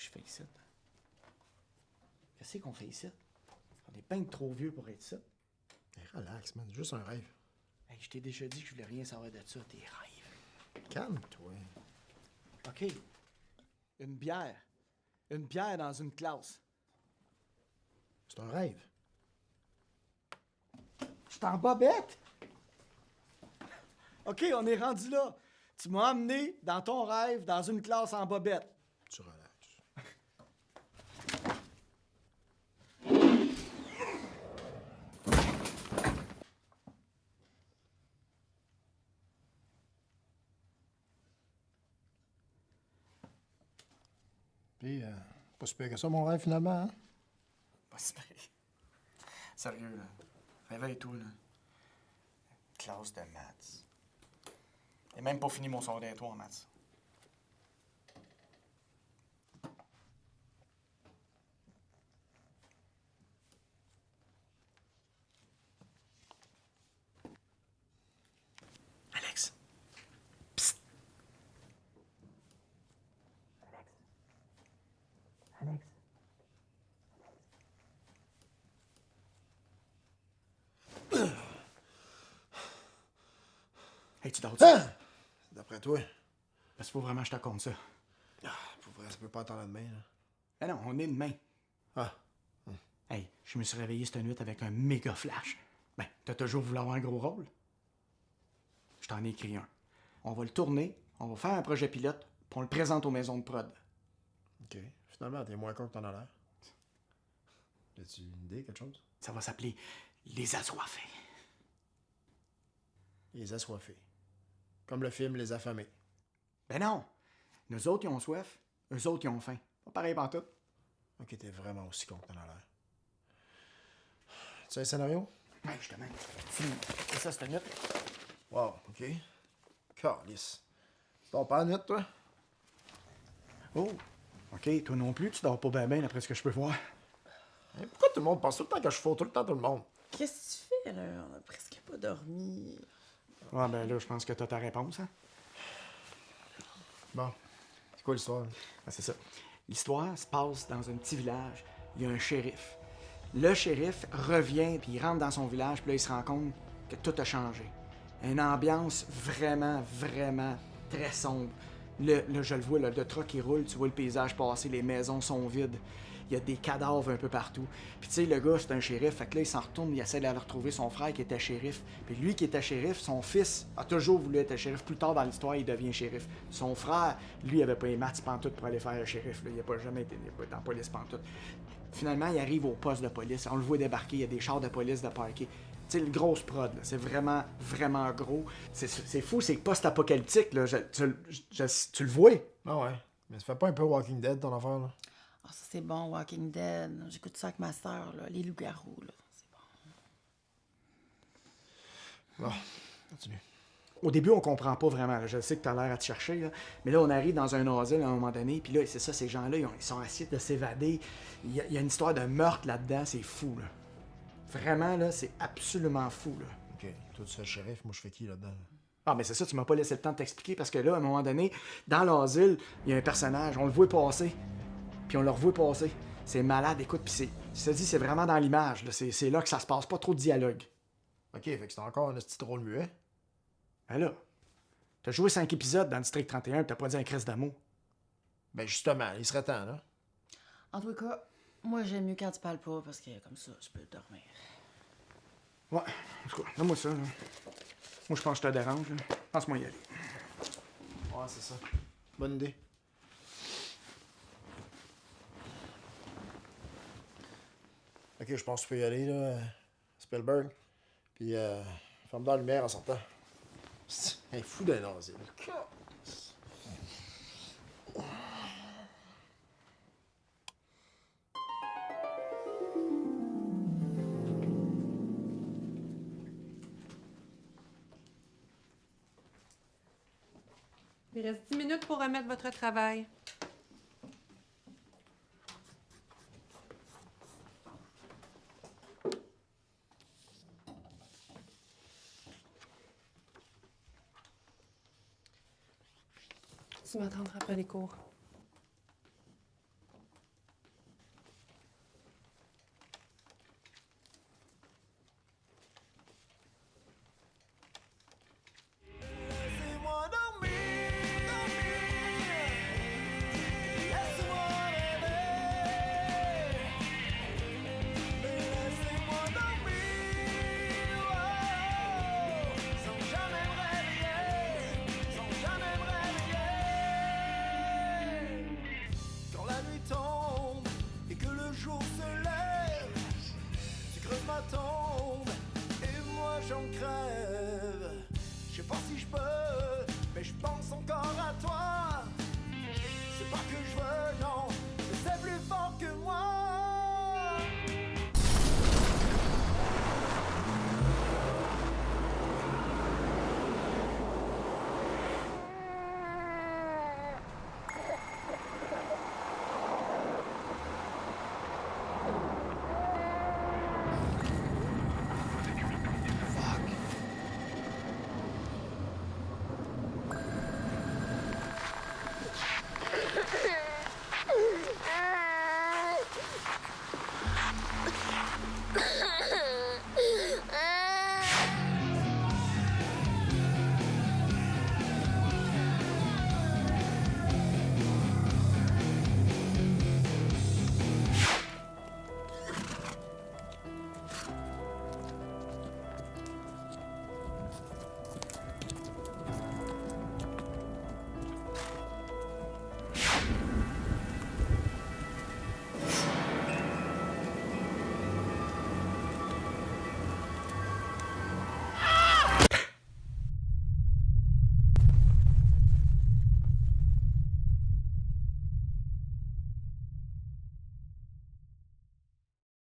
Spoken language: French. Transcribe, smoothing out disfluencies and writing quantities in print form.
je fais ici? Qu'est-ce qu'on fait ici? On est bien trop vieux pour être ça. Hey, relax, man. Juste un rêve. Hey, je t'ai déjà dit que je voulais rien savoir de ça, tes rêves. Calme-toi. OK. Une bière. Une bière dans une classe. C'est un rêve. Je suis en bobette. OK, on est rendu là. Tu m'as amené dans ton rêve dans une classe en bobette. Tu relaxes. Puis, pas si pire que ça, mon rêve, finalement, hein? Pas si pire. Sérieux, là. Réveille-toi, là. Classe de maths. J'ai même pas fini mon secondaire 3 en maths. Alex. Psst. Alex. Hey, tu dors-tu? Ah! D'après toi. Parce qu'il faut vraiment que je te raconte ça. Ah, pour vrai, ça peut pas attendre demain, là. Ben non, on est demain. Ah. Hey, je me suis réveillé cette nuit avec un méga flash. Ben, t'as toujours voulu avoir un gros rôle? Je t'en ai écrit un. On va le tourner, on va faire un projet pilote, puis on le présente aux maisons de prod. OK. Finalement, t'es moins con que t'en as l'air. As-tu une idée, quelque chose? Ça va s'appeler Les Assoiffés. Les assoiffés. Comme le film Les Affamés. Ben non! Nous autres, ils ont soif, eux autres, ils ont faim. Pas pareil pantoute. OK, t'es vraiment aussi con que t'en as l'air. Tu as un scénario? Ouais, justement. C'est ça, cette nuit. Wow, OK. Calice. Tu dors pas la nuit, toi? Oh! OK, toi non plus, tu dors pas bien d'après ce que je peux voir. Hey, pourquoi tout le monde pense tout le temps que je fous tout le temps tout le monde? Qu'est-ce que tu fais, là? On a presque pas dormi. Ouais, ben là, je pense que t'as ta réponse, hein? Bon. C'est quoi l'histoire? Ben, c'est ça. L'histoire se passe dans un petit village. Il y a un shérif. Le shérif revient, puis il rentre dans son village, puis là, il se rend compte que tout a changé. Une ambiance vraiment, vraiment très sombre. Là, je le vois, là, le truck qui roule, tu vois le paysage passer, les maisons sont vides. Il y a des cadavres un peu partout. Puis tu sais, le gars, c'est un shérif, fait que là, il s'en retourne, il essaie d'aller retrouver son frère qui était shérif. Puis lui qui était shérif, son fils a toujours voulu être shérif. Plus tard dans l'histoire, il devient shérif. Son frère, lui, il avait pas les maths pantoute pour aller faire le shérif. Là. Il n'a pas jamais été dans la police pantoute. Finalement, il arrive au poste de police. On le voit débarquer, il y a des chars de police de parquet. Tu sais, le grosse prod, là, c'est vraiment, vraiment gros. C'est fou, c'est post-apocalyptique, là. Tu le vois? Ah ouais. Mais ça fait pas un peu Walking Dead, ton affaire, là? Ah, ça, c'est bon, Walking Dead. J'écoute ça avec ma sœur, là. Les loups-garous, là. C'est bon. Bon, continue. Au début, on comprend pas vraiment. Là. Je sais que tu as l'air à te chercher, là. Mais là, on arrive dans un asile à un moment donné, puis là, c'est ça, ces gens-là, ils sont assis de s'évader. Il y a une histoire de meurtre là-dedans, c'est fou, là. Vraiment, là, c'est absolument fou, là. OK. Toi, tu fais le shérif, moi, je fais qui là-dedans? Ah, mais c'est ça, tu m'as pas laissé le temps de t'expliquer, parce que là, à un moment donné, dans l'asile, il y a un personnage, on le voit passer, puis on le revoit passer. C'est malade, écoute, puis c'est vraiment dans l'image, là. C'est là que ça se passe, pas trop de dialogue. OK, fait que c'est encore un petit rôle muet. Ben là, t'as joué 5 épisodes dans District 31 et t'as pas dit un crisse d'amour. Ben justement, il serait temps, là. En tout cas, moi, j'aime mieux quand tu parles pas, parce que comme ça, je peux dormir. Ouais, en tout cas, donne-moi ça, là. Moi, je pense que je te dérange, là. Pense-moi y aller. Ouais, c'est ça. Bonne idée. OK, je pense que tu peux y aller, là, Spielberg. Puis, ferme dans la lumière en sortant. C'est un fou d'un asile. Il reste 10 minutes pour remettre votre travail. Tu m'attendras après les cours. cochon crève. Je sais pas si je peux